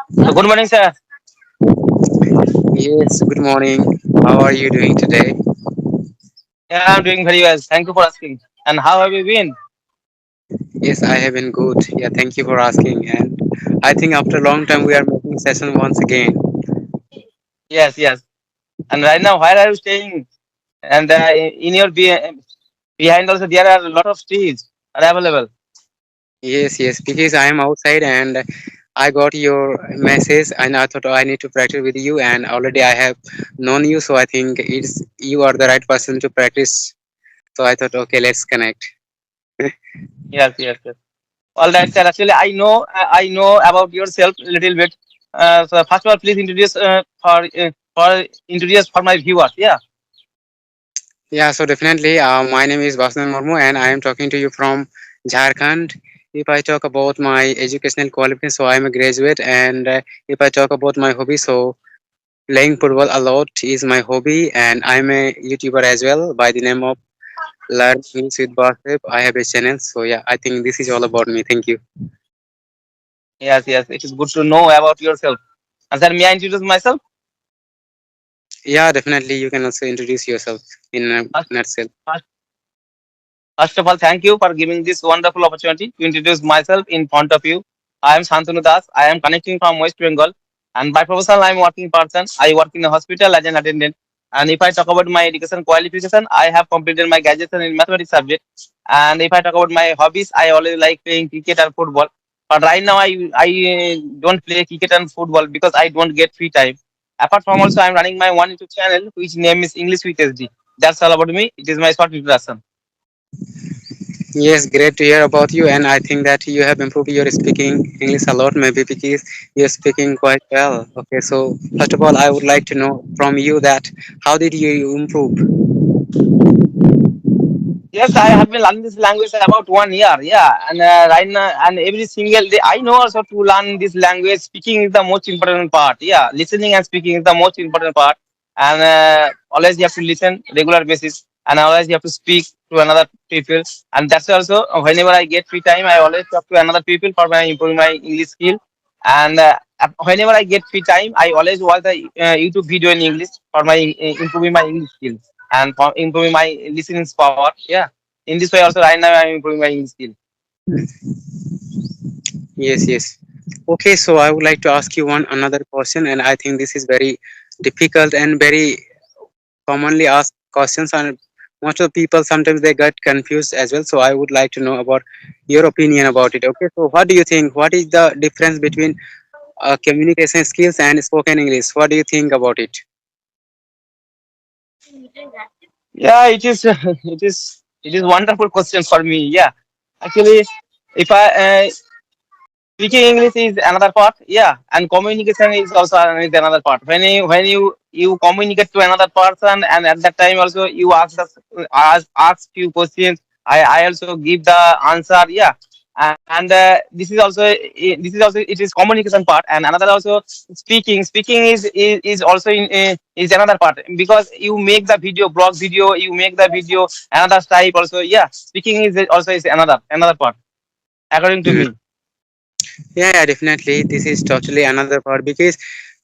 So good morning, sir. Yes, good morning. How are you doing today? Yeah, I'm doing very well. Thank you for asking. And how have you been? Yes, I have been good. Yeah, thank you for asking. And I think after a long time we are making session once again. Yes, yes. And right now, where are you staying? And in your behind also there are a lot of trees are available. Yes, because I am outside and I got your message and I thought I need to practice with you and already I have known you, so I think it's you are the right person to practice. So I thought okay, let's connect. Yes, yes, yes. All right, sir. Actually, I know about yourself a little bit. So first of all, please introduce for introduce for my viewers. Yeah. Yeah, so definitely. My name is Vasan Murmu, and I am talking to you from Jharkhand. If I talk about my educational qualifications, so I am a graduate, and if I talk about my hobby, so playing football a lot is my hobby, and I'm a YouTuber as well by the name of Learn English with Basip. I have a channel, so yeah, I think this is all about me. Thank you. Yes, yes. It is good to know about yourself. And sir, may I introduce myself? Yeah, definitely. You can also introduce yourself in a First, nutshell. first, First of all, thank you for giving this wonderful opportunity to introduce myself in front of you. I am Shantanu Das. I am connecting from West Bengal. And by profession, I am working person. I work in a hospital as an attendant. And if I talk about my education qualification, I have completed my graduation in mathematics subject. And if I talk about my hobbies, I always like playing cricket and football. But right now, I don't play cricket and football because I don't get free time. Apart from also, I'm running my one YouTube channel, which name is English with SD. That's all about me. It is my short introduction. Yes, great to hear about you, and I think that you have improved your speaking English a lot, maybe because you're speaking quite well. Okay, so first of all, I would like to know from you that how did you improve? Yes, I have been learning this language about 1 year. Yeah, and right now, and every single day, I know also to learn this language. Speaking is the most important part. Yeah, listening and speaking is the most important part. And always you have to listen regular basis, and always you have to speak to another people. And that's also whenever I get free time, I always talk to another people for my improving my English skill. And whenever I get free time, I always watch the YouTube video in English for my improving my English skills and for improving my listening power. Yeah. In this way also right now I'm improving my English skill. Yes. Okay, so I would like to ask you one another question, and I think this is very difficult and very commonly asked questions, and most of the people sometimes they get confused as well. So I would like to know about your opinion about it. Okay, so what do you think? What is the difference between communication skills and spoken English? What do you think about it? Yeah, it is it is wonderful question for me. Yeah. Actually if I speaking English is another part, yeah, and communication is also another part. When you communicate to another person, and at that time also you ask few questions. I also give the answer, yeah, and this is also it is communication part, and another also speaking is also is another part because you make the video blog video, you make the video another type also, yeah. Speaking is also is another part according to Hmm. me. Yeah, definitely. This is totally another part because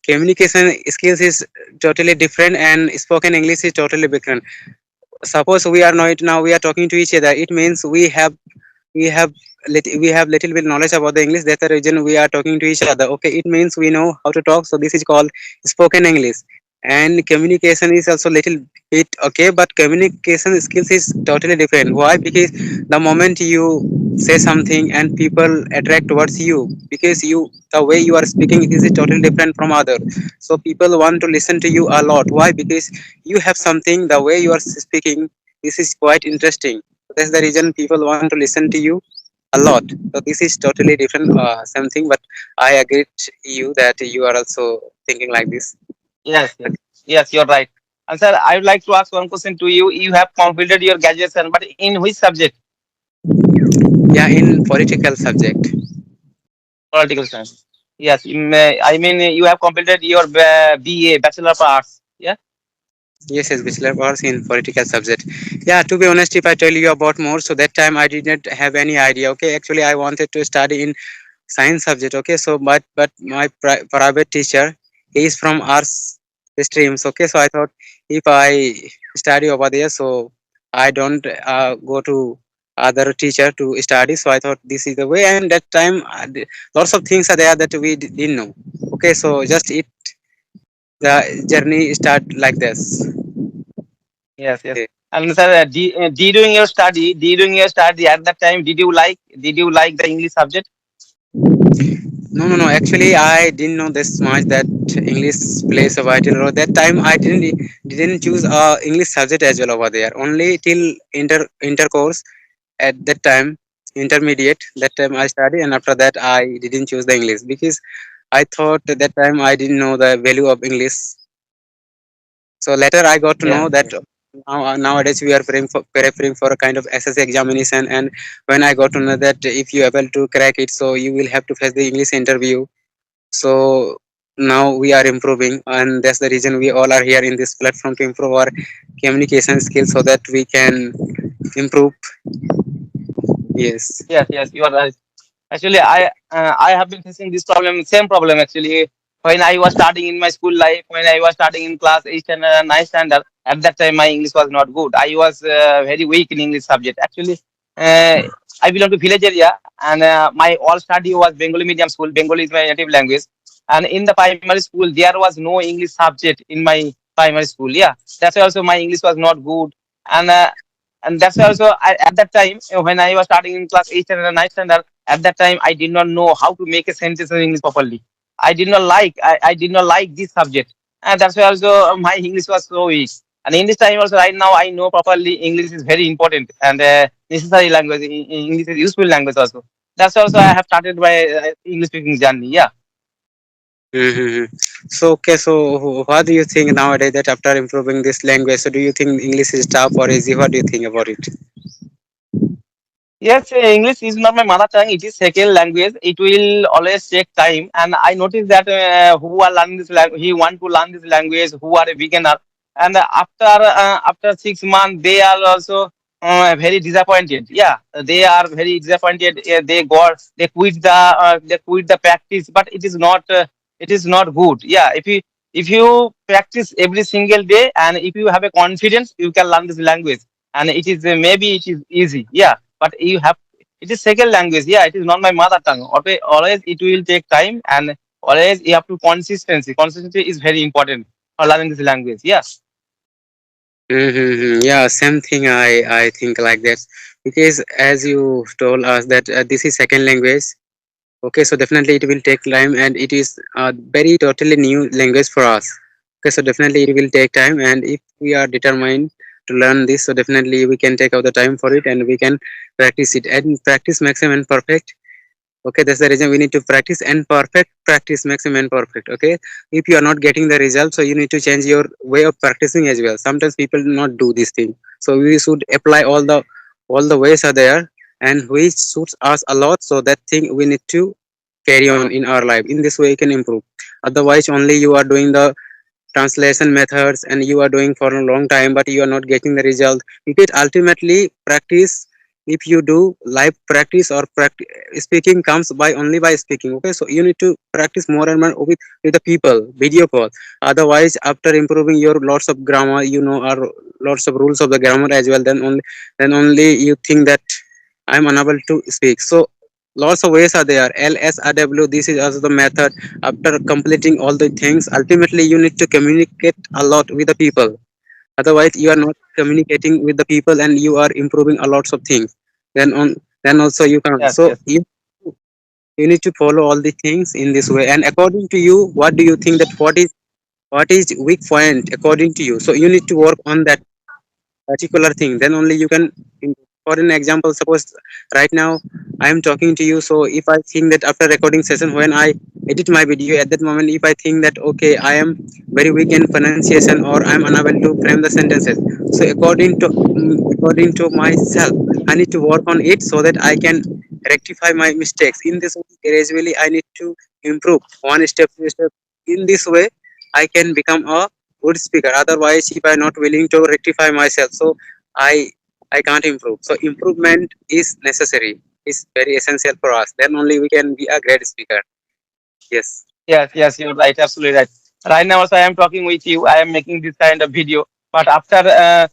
communication skills is totally different and spoken English is totally different. Suppose we are not now we are talking to each other. It means we have we have little bit knowledge about the English. That's the reason we are talking to each other. Okay, it means we know how to talk. So this is called spoken English. And communication is also little bit okay, but communication skills is totally different. Why? Because the moment you say something and people attract towards you, because you the way you are speaking it is totally different from other. So people want to listen to you a lot. Why? Because you have something the way you are speaking. This is quite interesting. That's the reason people want to listen to you a lot. So this is totally different something, but I agree to you that you are also thinking like this. Yes, you're right. And sir, I would like to ask one question to you. You have completed your graduation, but in which subject? Yeah, in political subject. Political science. Yes, I mean you have completed your BA, Bachelor of Arts. Yeah. Yes, bachelor was in political subject. Yeah, to be honest, if I tell you about more, so that time I did not have any idea. Okay, actually I wanted to study in science subject. Okay, so but my private teacher, he is from arts streams. Okay, so I thought if I study over there, so I don't go to other teacher to study. So I thought this is the way, and that time lots of things are there that we didn't know. Okay, so just it the journey start like this. Yes, yes. Okay. And sir, during your study at that time, did you like the English subject? No, no, no. Actually, I didn't know this much that English plays a vital role. That time, I didn't choose English subject as well over there. Only till intercourse at that time, intermediate. That time I studied, and after that, I didn't choose the English because I thought at that time I didn't know the value of English. So later, I got to Yes, know that yes, nowadays we are preparing for a kind of SSC examination, and when I got to know that if you able to crack it, so you will have to face the English interview. So now we are improving, and that's the reason we all are here in this platform to improve our communication skills so that we can improve. Yes. yes, yes. You are right. Actually, I have been facing this problem, same problem actually. When I was starting in my school life, when I was starting in class 8 standard and 9 standard, at that time my English was not good. I was very weak in English subject. Actually, uh, I belong to village area, and my all study was Bengali medium school. Bengali is my native language, and in the primary school there was no English subject in my primary school. Yeah, that's why also my English was not good, and that's why also at that time when I was starting in class 8 standard and 9 standard, at that time I did not know how to make a sentence in English properly. I did not like this subject, and that's why also my English was so weak. And in this time also right now I know properly English is very important and necessary language. English is useful language also. That's why also I have started my English speaking journey. Yeah. Mm-hmm. So okay, so what do you think nowadays that after improving this language, so do you think English is tough or easy? What do you think about it? Yes, English is not my mother tongue. It is second language. It will always take time, and I noticed that who are learning this language, he want to learn this language, who are a beginner, and after 6 months, they are also very disappointed. Yeah, they are very disappointed. They quit the practice, but it is not good. Yeah, if you practice every single day, and if you have a confidence, you can learn this language, and it is maybe it is easy. Yeah, but you have, it is second language. Yeah, it is not my mother tongue. Always it will take time, and always you have to consistency is very important for learning this language. Yes. Mm-hmm. Yeah, same thing. I think like that because as you told us that this is second language. Okay, so definitely it will take time, and it is a very totally new language for us. Okay, so definitely it will take time, and if we are determined to learn this, so definitely we can take out the time for it, and we can practice it. And practice makes a man perfect. Okay, that's the reason we need to practice, and perfect practice makes a man perfect. Okay, if you are not getting the result, so you need to change your way of practicing as well. Sometimes people do not do this thing, so we should apply all the ways are there, and which suits us a lot. So that thing we need to carry on in our life. In this way, you can improve. Otherwise, only you are doing the translation methods and you are doing for a long time but you are not getting the result. You get ultimately practice. If you do live practice or practice, speaking comes by only by speaking. Okay, so you need to practice more and more with the people video call. Otherwise, after improving your lots of grammar, you know, or lots of rules of the grammar as well, then only you think that I'm unable to speak. So lots of ways are there. LSRW, this is also the method. After completing all the things, ultimately you need to communicate a lot with the people. Otherwise you are not communicating with the people and you are improving a lots of things. Then also you can't. Yes, So yes. you need to follow all the things in this way. And according to you, what do you think that what is weak point according to you? So you need to work on that particular thing, then only you can for an example, suppose right now I am talking to you. So if I think that after recording session, when I edit my video, at that moment if I think that okay, I am very weak in pronunciation or I am unable to frame the sentences, so according to myself, I need to work on it so that I can rectify my mistakes. In this way, gradually I need to improve one step to step. In this way I can become a good speaker. Otherwise, if I'm not willing to rectify myself, so I I can't improve. So improvement is necessary. is very essential for us. Then only we can be a great speaker. Yes. Yes, yes, you're right, absolutely right. Right now, also, I am talking with you. I am making this kind of video, but after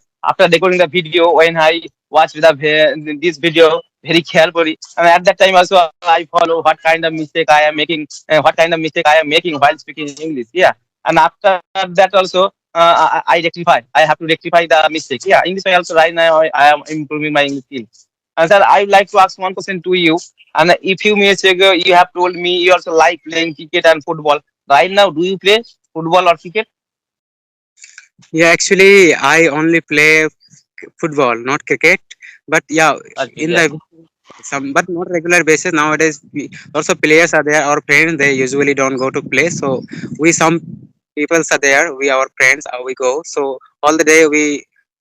recording the video, when I watch this video very carefully, and at that time also I follow what kind of mistake I am making, what kind of mistake I am making while speaking English. Yeah, and after that also, I rectify. I have to rectify the mistake. Yeah, in this way also, right now I am improving my English skills. And sir, I would like to ask one question to you. And a few minutes ago, you have told me you also like playing cricket and football. Right now, do you play football or cricket? Yeah, actually, I only play football, not cricket. But yeah, Okay, in yes, the some, but not regular basis nowadays. Also, players are there. Our friends they usually don't go to play. So we some people are there. We our friends. We go. So all the day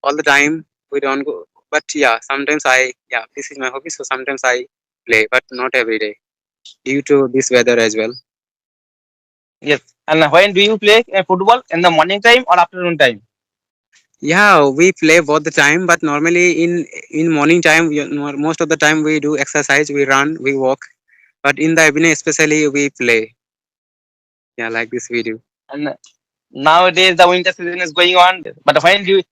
all the time we don't go. But yeah, sometimes this is my hobby. So sometimes I play, but not every day due to this weather as well. yes. And when do you play football? In the morning time or afternoon time? Yeah, we play both the time, but normally in morning time, most of the time we do exercise, we run, we walk. But in the evening, especially, we play. Yeah, like this we do. And nowadays the winter season is going on. But when do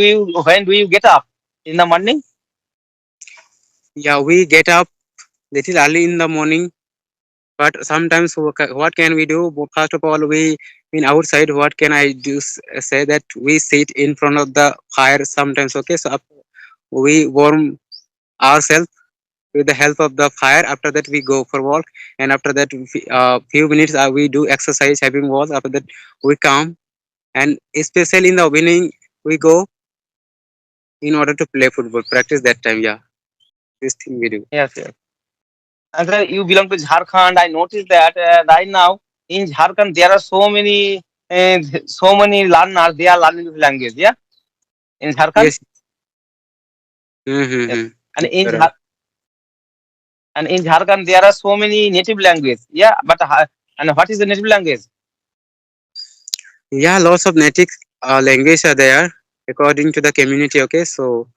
you get up in the morning? Yeah, we get up little early in the morning, but sometimes what can we do? First of all, we in outside. What can I do? Say that we sit in front of the fire sometimes. Okay, so we warm ourselves with the help of the fire. After that we go for walk, and after that few minutes we do exercise having walk. After that we come, and especially in the evening we go in order to play football practice that time. Yeah, this thing we do. Yes, yes. And sir, you belong to Jharkhand. I noticed that right now in Jharkhand there are so many learners. They are learning this language. Yeah, in Jharkhand. Yes. Yes, Mm-hmm. and in Correct. Jharkhand there are so many native languages. Yeah, but and what is the native language? Yeah, lots of native language are there according to the community. Okay, so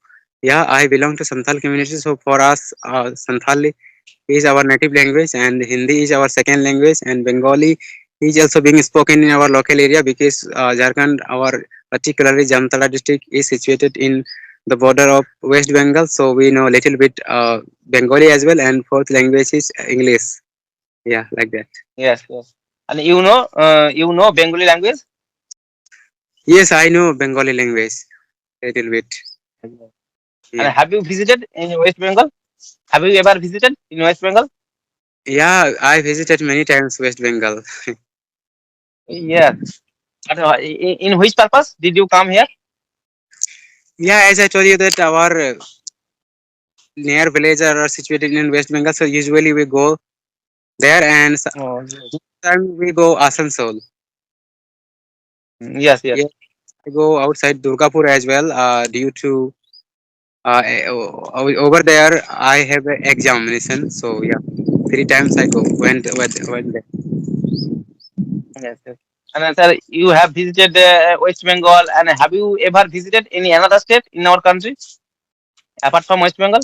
yeah, I belong to Santhal community. So for us, Santhali is our native language, and Hindi is our second language, and Bengali is also being spoken in our local area because Jharkhand, our particularly Jamtala district, is situated in the border of West Bengal. So we know a little bit Bengali as well, and fourth language is English. Yeah, like that. Yes, yes. And you know Bengali language. Yes, I know Bengali language a little bit. And Yeah, have you visited in West Bengal? Have you ever visited in West Bengal? yeah, I visited many times West Bengal. Yes. But, in which purpose did you come here? Yeah, as I told you that our near villages are situated in West Bengal, so usually we go there, and Oh, yes. sometimes we go Asansol. Yes, Yeah, yes. I go outside Durgapur as well. Due to over there, I have an examination. So yeah, three times I go. Went there. Yes, yes. And sir, you have visited West Bengal, and have you ever visited any another state in our country apart from West Bengal?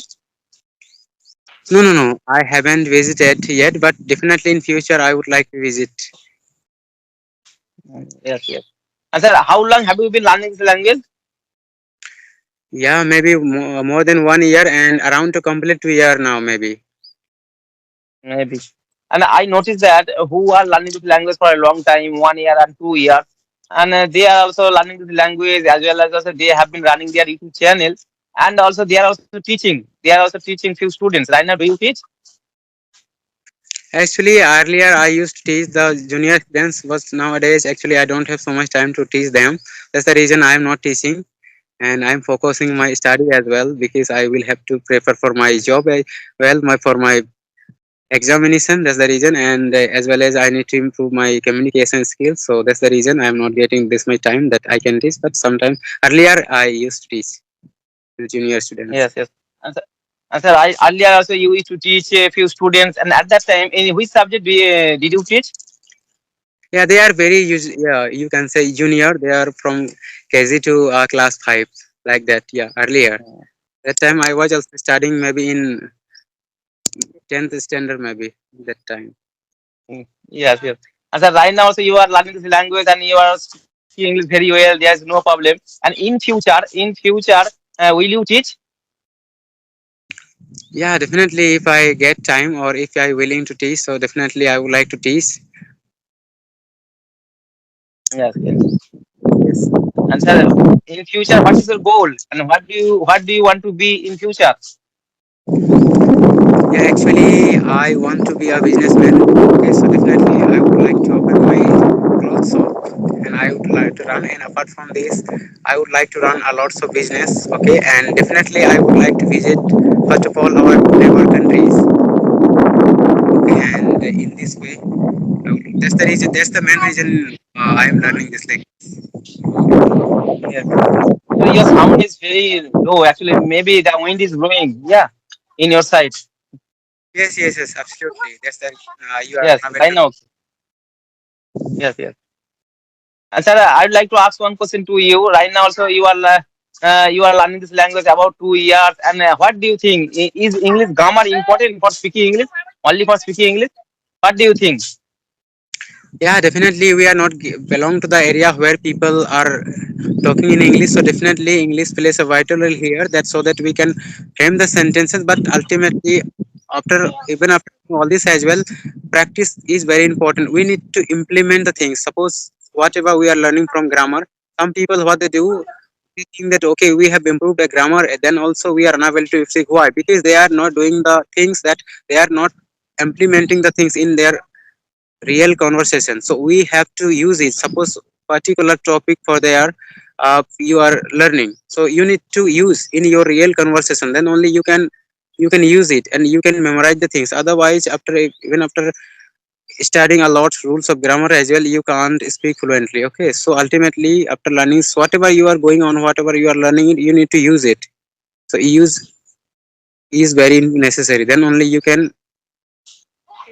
No, no, no. I haven't visited yet, but definitely in future I would like to visit. Yes, yes. And sir, how long have you been learning this language? Yeah, maybe more than 1 year and around to complete 2 year now, maybe. Maybe. And I noticed that who are learning this language for a long time, 1 year and 2 years, and they are also learning this language as well as also they have been running their YouTube channel, and also they are also teaching. They are also teaching few students. Right now, do you teach? Actually, earlier I used to teach the junior students, but nowadays actually I don't have so much time to teach them. That's the reason I am not teaching, and I'm focusing my study as well because I will have to prepare for my job, well, my for my examination. That's the reason, and as well as I need to improve my communication skills. So that's the reason I'm not getting this much time that I can teach. But sometimes earlier I used to teach the junior students. Yes, yes. And sir, I earlier also you used to teach a few students, and at that time, in which subject did you teach? Yeah, they are very yeah, you can say junior. They are from KG to class 5, like that. Yeah, earlier. That time I was also studying maybe in 10th standard maybe that time. Yes, yes. And sir, right now also you are learning this language and you are speaking English very well. There is no problem. And in future, will you teach? Yeah, definitely. If I get time or if I willing to teach, so definitely I would like to teach. Yes, yes. Yes. And sir, in future, what is your goal and what do you want to be in future? Yeah, actually, I want to be a businessman. Okay, so definitely I would like to open my clothes shop, and I would like to run. And apart from this, I would like to run a lots of business. Okay, and definitely I would like to visit first of all our neighbor countries. Okay, and in this way, that's the reason. That's the main reason I am learning this language. Yes. Sir, your sound is very low. Actually, maybe the wind is blowing. Yeah, in your side. Yes, yes, yes, absolutely. That's the you are Yes, unable right to. now. Yes, yes. And sir, I'd like to ask one question to you. Right now, also you are learning this language about 2 years. And what do you think? Is English grammar important for speaking English? Only for speaking English? What do you think? Yeah, definitely. We are not belong to the area where people are talking in English. So definitely English plays a vital role here. That so that we can frame the sentences. But ultimately, after even after all this as well, practice is very important. We need to implement the things. Suppose whatever we are learning from grammar, some people what they do, they think that okay we have improved the grammar. Then also we are unable to speak. Why? Because they are not doing the things that they are not implementing the things in their real conversation, so we have to use it. Suppose particular topic for their you are learning, so you need to use in your real conversation, then only you can use it and you can memorize the things. Otherwise after even after studying a lot rules of grammar as well, you can't speak fluently. Okay, so ultimately after learning whatever you are going on, whatever you are learning, you need to use it. So use is very necessary, then only you can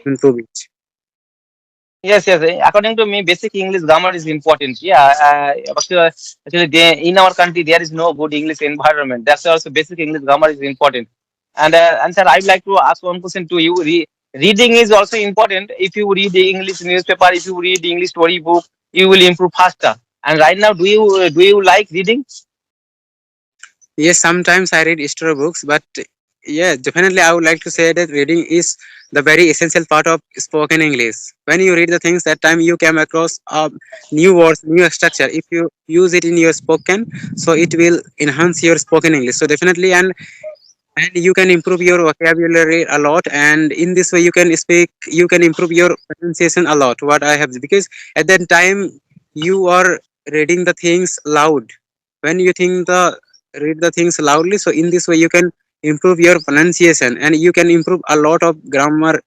improve it. Yes, yes. According to me, basic English grammar is important. Yeah, actually, in our country there is no good English environment. That's why also basic English grammar is important. And sir, I'd like to ask one question to you. Reading is also important. If you read the English newspaper, if you read the English story book, you will improve faster. And right now, do you like reading? Yes, sometimes I read history books, but yeah, definitely I would like to say that reading is the very essential part of spoken English. When you read the things, that time you came across new words, new structure. If you use it in your spoken, so it will enhance your spoken English. So definitely, and you can improve your vocabulary a lot, and in this way you can improve your pronunciation a lot. What I have, because at that time you are reading the things loud. When you think the read the things loudly, so in this way you can improve your pronunciation and you can improve a lot of grammar,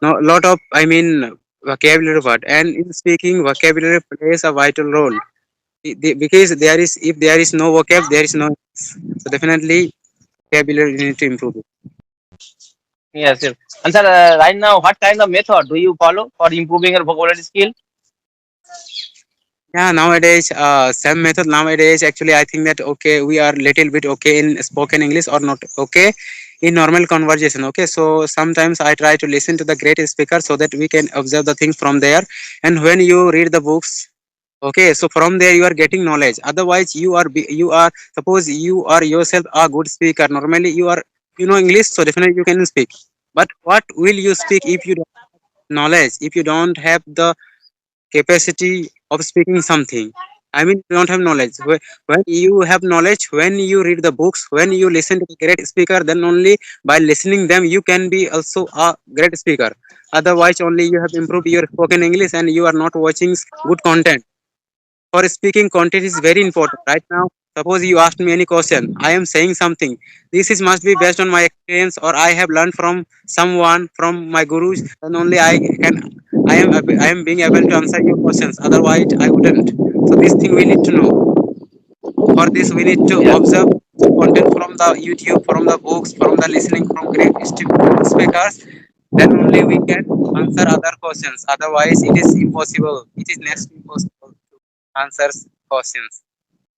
no lot of I mean vocabulary word. And in speaking, vocabulary plays a vital role. Because there is, if there is no vocab, there is no, so definitely vocabulary you need to improve it. Yes, yes. And sir, right now, what kind of method do you follow for improving your vocabulary skill? Yeah, nowadays, same method nowadays. Actually, I think that okay, we are little bit okay in spoken English or not okay in normal conversation. Okay, so sometimes I try to listen to the great speaker so that we can observe the things from there. And when you read the books, okay, so from there you are getting knowledge. Otherwise, you are suppose you are yourself a good speaker. Normally, you know English, so definitely you can speak. But what will you speak if you don't have knowledge? If you don't have the capacity of speaking something, I mean you don't have knowledge. When you have knowledge, when you read the books, when you listen to the great speaker, then only by listening them you can be also a great speaker. Otherwise only you have improved your spoken English and you are not watching good content. For speaking, content is very important right now. Suppose you ask me any question, I am saying something, this is must be based on my experience or I have learned from someone, from my gurus, then only can I am being able to answer your questions. Otherwise I wouldn't. So this thing we need to know. For this we need to Yes. observe content from the YouTube, from the books, from the listening from great speakers, then only we can answer other questions. Otherwise it is impossible, it is next to impossible to answer questions.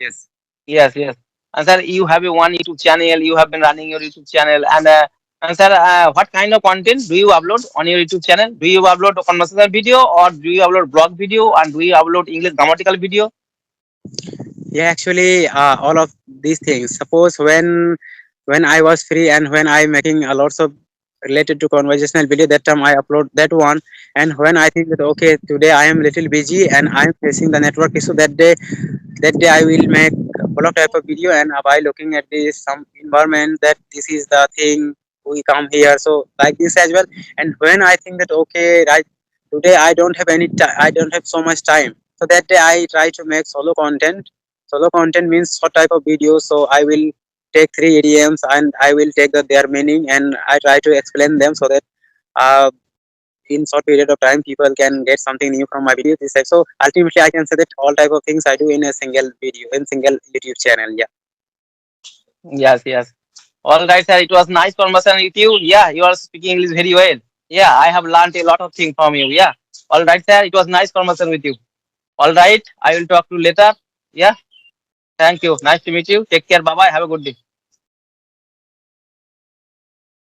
Yes. Yes, yes. And sir, you have a one YouTube channel. You have been running your YouTube channel, and And sir, what kind of content do you upload on your YouTube channel? Do you upload a conversational video, or do you upload blog video, and do you upload English grammatical video? Yeah, actually, all of these things. Suppose when I was free and when I making a lots of related to conversational video, that time I upload that one. And when I think that okay, today I am little busy and I am facing the network issue, that day I will make a lot of type of video, and by looking at this some environment, that this is the thing we come here, so like this as well. And when I think that okay, right, today I don't have any time, I don't have so much time, so that day I try to make solo content. Solo content means short type of videos, so I will take three idioms and I will take their meaning and I try to explain them, so that uh, in short period of time people can get something new from my video this type. So ultimately I can say that all type of things I do in a single video, in single YouTube channel. Yeah. Yes, yes. All right, sir. It was nice conversation with you. Yeah, you are speaking English very well. Yeah, I have learned a lot of things from you. Yeah. All right, sir. It was nice conversation with you. All right. I will talk to you later. Yeah. Thank you. Nice to meet you. Take care. Bye bye. Have a good day.